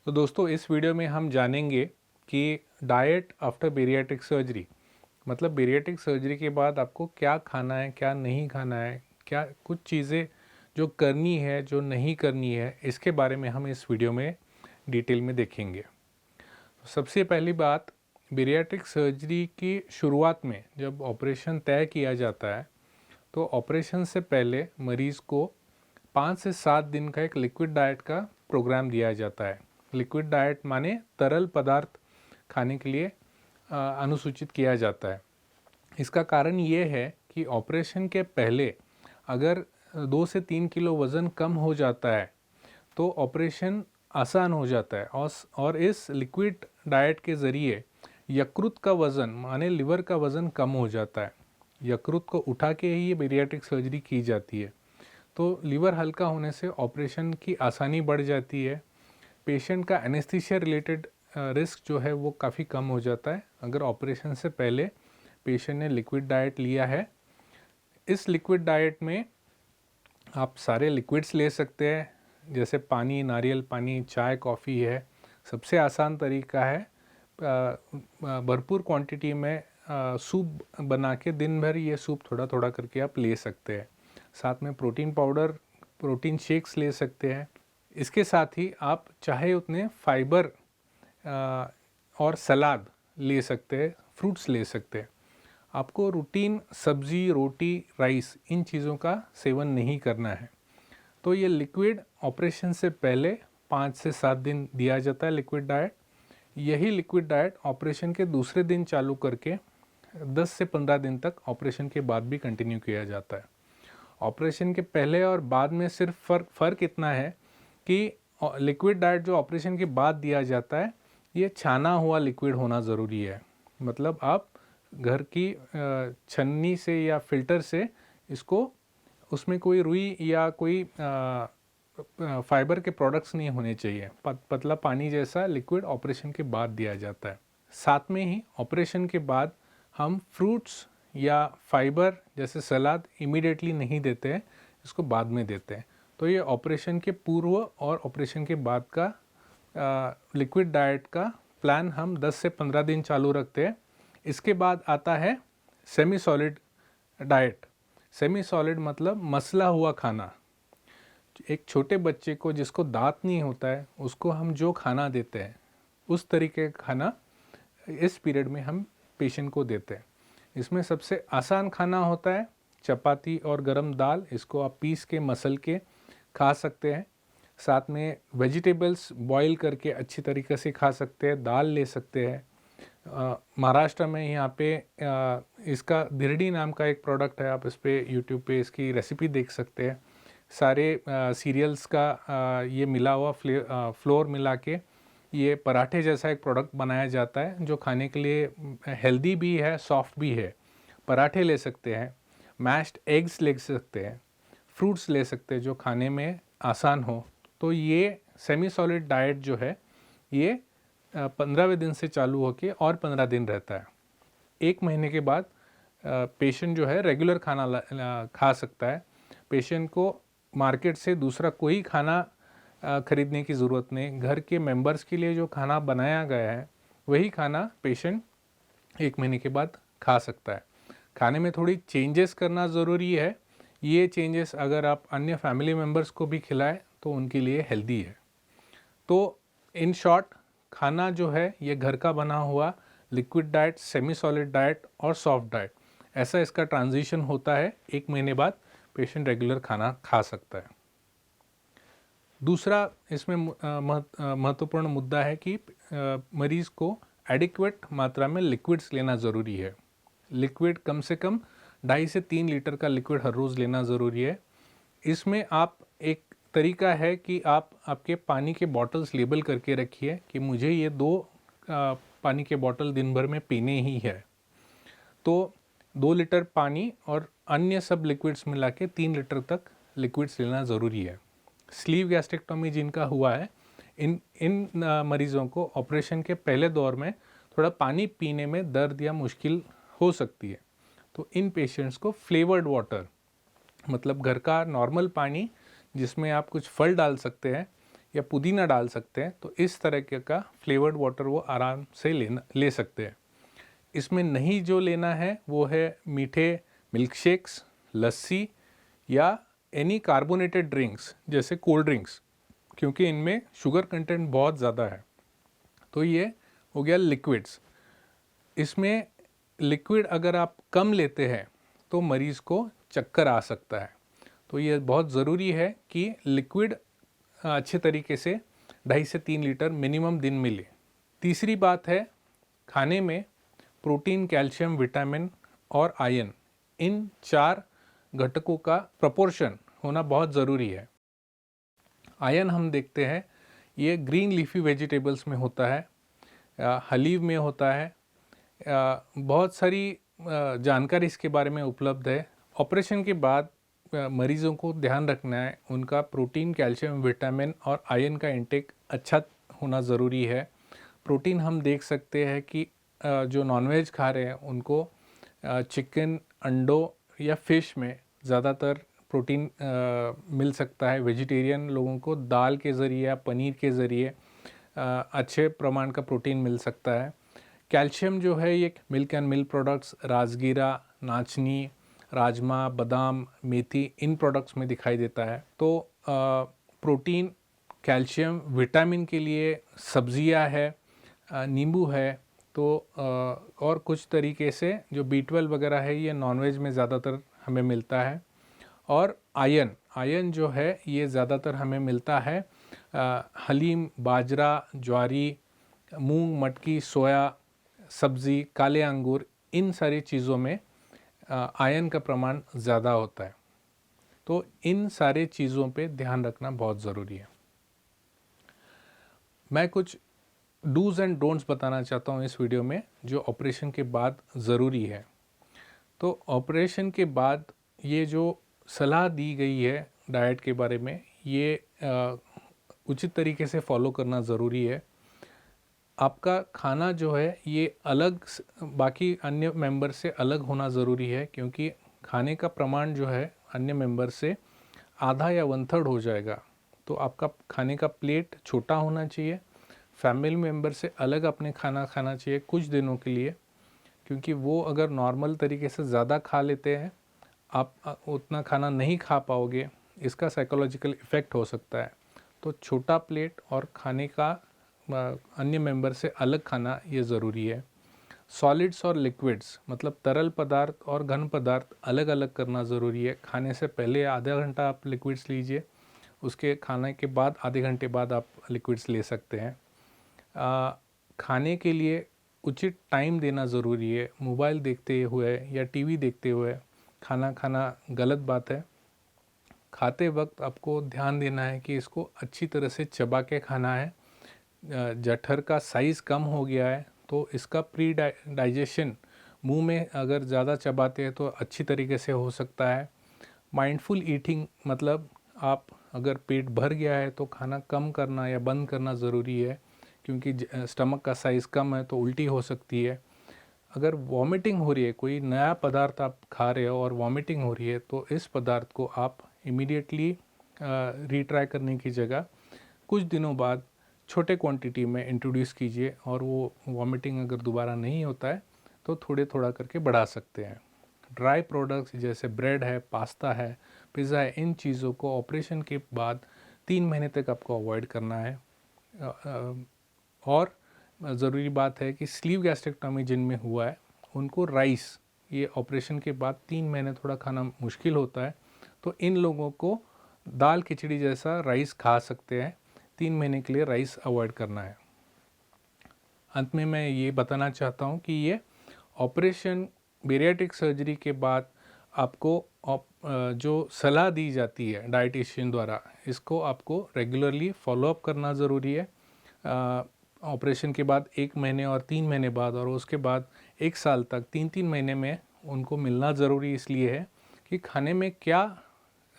तो दोस्तों इस वीडियो में हम जानेंगे कि डाइट आफ्टर बेरियाट्रिक सर्जरी मतलब बेरियाट्रिक सर्जरी के बाद आपको क्या खाना है, क्या नहीं खाना है, क्या कुछ चीज़ें जो करनी है, जो नहीं करनी है, इसके बारे में हम इस वीडियो में डिटेल में देखेंगे। तो सबसे पहली बात, बेरियाट्रिक सर्जरी की शुरुआत में जब ऑपरेशन तय किया जाता है तो ऑपरेशन से पहले मरीज़ को 5 से 7 दिन का एक लिक्विड डाइट का प्रोग्राम दिया जाता है। लिक्विड डाइट माने तरल पदार्थ खाने के लिए अनुसूचित किया जाता है। इसका कारण ये है कि ऑपरेशन के पहले अगर 2 से 3 किलो वज़न कम हो जाता है तो ऑपरेशन आसान हो जाता है और इस लिक्विड डाइट के ज़रिए यकृत का वज़न माने लिवर का वज़न कम हो जाता है। यकृत को उठा के ही ये बेरियाट्रिक सर्जरी की जाती है। तो लिवर हल्का होने से ऑपरेशन की आसानी बढ़ जाती है। पेशेंट का एनेस्थीसिया रिलेटेड रिस्क जो है वो काफ़ी कम हो जाता है अगर ऑपरेशन से पहले पेशेंट ने लिक्विड डाइट लिया है। इस लिक्विड डाइट में आप सारे लिक्विड्स ले सकते हैं, जैसे पानी, नारियल पानी, चाय, कॉफ़ी है। सबसे आसान तरीका है भरपूर क्वांटिटी में सूप बना के दिन भर ये सूप थोड़ा थोड़ा करके आप ले सकते हैं। साथ में प्रोटीन पाउडर, प्रोटीन शेक्स ले सकते हैं। इसके साथ ही आप चाहे उतने फाइबर और सलाद ले सकते हैं, फ्रूट्स ले सकते हैं। आपको रूटीन सब्ज़ी, रोटी, राइस इन चीज़ों का सेवन नहीं करना है। तो ये लिक्विड ऑपरेशन से पहले 5 से 7 दिन दिया जाता है लिक्विड डाइट। यही लिक्विड डाइट ऑपरेशन के दूसरे दिन चालू करके 10 से 15 दिन तक ऑपरेशन के बाद भी कंटिन्यू किया जाता है। ऑपरेशन के पहले और बाद में सिर्फ फ़र्क इतना है कि लिक्विड डाइट जो ऑपरेशन के बाद दिया जाता है ये छाना हुआ लिक्विड होना ज़रूरी है। मतलब आप घर की छन्नी से या फिल्टर से इसको, उसमें कोई रुई या कोई फाइबर के प्रोडक्ट्स नहीं होने चाहिए। पतला पानी जैसा लिक्विड ऑपरेशन के बाद दिया जाता है। साथ में ही ऑपरेशन के बाद हम फ्रूट्स या फाइबर जैसे सलाद इमीडिएटली नहीं देते हैं, इसको बाद में देते हैं। तो ये ऑपरेशन के पूर्व और ऑपरेशन के बाद का लिक्विड डाइट का प्लान हम 10 से 15 दिन चालू रखते हैं। इसके बाद आता है semi solid diet. Semi solid मतलब मसला हुआ खाना। एक छोटे बच्चे को जिसको दांत नहीं होता है उसको हम जो खाना देते हैं उस तरीके का खाना इस पीरियड में हम पेशेंट को देते हैं। इसमें सबसे आसान खाना होता है चपाती और गरम दाल। इसको आप पीस के मसल के खा सकते हैं। साथ में वेजिटेबल्स बॉईल करके अच्छी तरीके से खा सकते हैं। दाल ले सकते हैं। महाराष्ट्र में यहाँ पे इसका धिरडी नाम का एक प्रोडक्ट है, आप इस पर यूट्यूब पे इसकी रेसिपी देख सकते हैं। सारे सीरियल्स का ये मिला हुआ फ्लोर मिला के ये पराठे जैसा एक प्रोडक्ट बनाया जाता है जो खाने के लिए हेल्दी भी है, सॉफ्ट भी है। पराठे ले सकते हैं, मैश्ड एग्स ले सकते हैं, फ्रूट्स ले सकते हैं जो खाने में आसान हो। तो ये सेमी सॉलिड डाइट जो है ये 15वें दिन से चालू होके और 15 दिन रहता है। 1 महीने के बाद पेशेंट जो है रेगुलर खाना खा सकता है। पेशेंट को मार्केट से दूसरा कोई खाना खरीदने की ज़रूरत नहीं। घर के मेंबर्स के लिए जो खाना बनाया गया है वही खाना पेशेंट 1 महीने के बाद खा सकता है। खाने में थोड़ी चेंजेस करना ज़रूरी है। ये चेंजेस अगर आप अन्य फैमिली मेम्बर्स को भी खिलाएं तो उनके लिए हेल्दी है। तो इन शॉर्ट खाना जो है ये घर का बना हुआ liquid diet, semi solid diet और सॉफ्ट डाइट, ऐसा इसका ट्रांजिशन होता है। 1 महीने बाद पेशेंट रेगुलर खाना खा सकता है। दूसरा इसमें महत्वपूर्ण मुद्दा है कि मरीज़ को एडिक्वेट मात्रा में लिक्विड्स लेना ज़रूरी है। लिक्विड कम से कम 2.5 से 3 लीटर का लिक्विड हर रोज़ लेना ज़रूरी है। इसमें आप एक तरीका है कि आप आपके पानी के बॉटल्स लेबल करके रखिए कि मुझे ये 2 पानी के बॉटल दिन भर में पीने ही है। तो 2 लीटर पानी और अन्य सब लिक्विड्स मिला के 3 लीटर तक लिक्विड्स लेना ज़रूरी है। स्लीव गैस्ट्रेक्टोमी जिनका हुआ है इन मरीज़ों को ऑपरेशन के पहले दौर में थोड़ा पानी पीने में दर्द या मुश्किल हो सकती है। तो इन पेशेंट्स को फ्लेवर्ड वाटर मतलब घर का नॉर्मल पानी जिसमें आप कुछ फल डाल सकते हैं या पुदीना डाल सकते हैं, तो इस तरह के का फ्लेवर्ड वाटर वो आराम से ले सकते हैं। इसमें नहीं जो लेना है वो है मीठे मिल्क शेक्स, लस्सी या एनी कार्बोनेटेड ड्रिंक्स जैसे कोल्ड ड्रिंक्स, क्योंकि इनमें शुगर कंटेंट बहुत ज़्यादा है। तो ये हो गया लिक्विड्स। इसमें लिक्विड अगर आप कम लेते हैं तो मरीज़ को चक्कर आ सकता है। तो ये बहुत ज़रूरी है कि लिक्विड अच्छे तरीके से 2.5 से 3 लीटर मिनिमम दिन में लें। तीसरी बात है, खाने में प्रोटीन, कैल्शियम, विटामिन और आयरन, इन 4 घटकों का प्रोपोर्शन होना बहुत ज़रूरी है। आयरन हम देखते हैं ये ग्रीन लीफी वेजिटेबल्स में होता है, हलीव में होता है। बहुत सारी जानकारी इसके बारे में उपलब्ध है। ऑपरेशन के बाद मरीज़ों को ध्यान रखना है, उनका प्रोटीन, कैल्शियम, विटामिन और आयरन का इंटेक अच्छा होना ज़रूरी है। प्रोटीन हम देख सकते हैं कि जो नॉनवेज खा रहे हैं उनको चिकन, अंडों या फ़िश में ज़्यादातर प्रोटीन मिल सकता है। वेजिटेरियन लोगों को दाल के ज़रिए या पनीर के ज़रिए अच्छे प्रमाण का प्रोटीन मिल सकता है। कैल्शियम जो है ये मिल्क एंड मिल्क प्रोडक्ट्स, राजगीरा, नाचनी, राजमा, बादाम, मेथी, इन प्रोडक्ट्स में दिखाई देता है। तो प्रोटीन, कैल्शियम, विटामिन के लिए सब्जियां है, नींबू है, तो और कुछ तरीके से जो B12 वगैरह है ये नॉनवेज में ज़्यादातर हमें मिलता है। और आयरन जो है ये ज़्यादातर हमें मिलता है हलीम, बाजरा, ज्वारी, मूंग, मटकी, सोया, सब्ज़ी, काले अंगूर, इन सारी चीज़ों में आयरन का प्रमाण ज़्यादा होता है। तो इन सारे चीज़ों पे ध्यान रखना बहुत ज़रूरी है। मैं कुछ डूज़ एंड डोंट्स बताना चाहता हूँ इस वीडियो में, जो ऑपरेशन के बाद ज़रूरी है। तो ऑपरेशन के बाद ये जो सलाह दी गई है डाइट के बारे में, ये उचित तरीके से फॉलो करना ज़रूरी है। आपका खाना जो है ये अलग बाकी अन्य मेंबर से अलग होना ज़रूरी है, क्योंकि खाने का प्रमाण जो है अन्य मेंबर से आधा या 1/3 हो जाएगा। तो आपका खाने का प्लेट छोटा होना चाहिए, फैमिली मेंबर से अलग अपने खाना खाना चाहिए कुछ दिनों के लिए, क्योंकि वो अगर नॉर्मल तरीके से ज़्यादा खा लेते हैं, आप उतना खाना नहीं खा पाओगे, इसका साइकोलॉजिकल इफ़ेक्ट हो सकता है। तो छोटा प्लेट और खाने का अन्य मेंबर से अलग खाना ये ज़रूरी है। सॉलिड्स और लिक्विड्स, मतलब तरल पदार्थ और घन पदार्थ अलग अलग करना ज़रूरी है। खाने से पहले आधा घंटा आप लिक्विड्स लीजिए, उसके खाने के बाद आधे घंटे बाद आप लिक्विड्स ले सकते हैं। खाने के लिए उचित टाइम देना ज़रूरी है। मोबाइल देखते हुए या टीवी देखते हुए खाना खाना गलत बात है। खाते वक्त आपको ध्यान देना है कि इसको अच्छी तरह से चबा के खाना है। जठर का साइज़ कम हो गया है तो इसका प्री डाइजेशन मुंह में अगर ज़्यादा चबाते हैं तो अच्छी तरीके से हो सकता है। माइंडफुल ईटिंग, मतलब आप अगर पेट भर गया है तो खाना कम करना या बंद करना ज़रूरी है, क्योंकि स्टमक का साइज़ कम है तो उल्टी हो सकती है। अगर वॉमिटिंग हो रही है, कोई नया पदार्थ आप खा रहे हो और वॉमिटिंग हो रही है, तो इस पदार्थ को आप इमीडिएटली रीट्राई करने की जगह कुछ दिनों बाद छोटे क्वांटिटी में इंट्रोड्यूस कीजिए, और वो वॉमिटिंग अगर दोबारा नहीं होता है तो थोड़ा करके बढ़ा सकते हैं। ड्राई प्रोडक्ट्स जैसे ब्रेड है, पास्ता है, पिज़्ज़ा है, इन चीज़ों को ऑपरेशन के बाद 3 महीने तक आपको अवॉइड करना है। और ज़रूरी बात है कि स्लीव गैस्ट्रेक्टोमी जिनमें हुआ है उनको राइस, ये ऑपरेशन के बाद 3 महीने थोड़ा खाना मुश्किल होता है, तो इन लोगों को दाल खिचड़ी जैसा राइस खा सकते हैं। 3 महीने के लिए राइस अवॉइड करना है। अंत में मैं ये बताना चाहता हूँ कि ये ऑपरेशन बेरियाट्रिक सर्जरी के बाद आपको जो सलाह दी जाती है डाइटिशियन द्वारा, इसको आपको रेगुलरली फॉलोअप करना ज़रूरी है। ऑपरेशन के बाद 1 महीने और 3 महीने बाद और उसके बाद 1 साल तक 3-3 महीने में उनको मिलना ज़रूरी इसलिए है कि खाने में क्या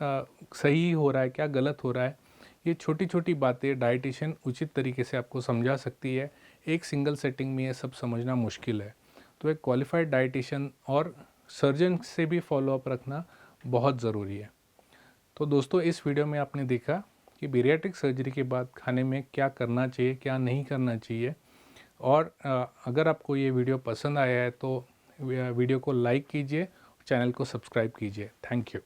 सही हो रहा है, क्या गलत हो रहा है। ये छोटी छोटी बातें डाइटिशियन उचित तरीके से आपको समझा सकती है। एक सिंगल सेटिंग में ये सब समझना मुश्किल है, तो एक क्वालिफाइड डाइटिशियन और सर्जन से भी फॉलोअप रखना बहुत ज़रूरी है। तो दोस्तों, इस वीडियो में आपने देखा कि बेरियाट्रिक सर्जरी के बाद खाने में क्या करना चाहिए, क्या नहीं करना चाहिए। और अगर आपको ये वीडियो पसंद आया है तो वीडियो को लाइक कीजिए, चैनल को सब्सक्राइब कीजिए। Thank you.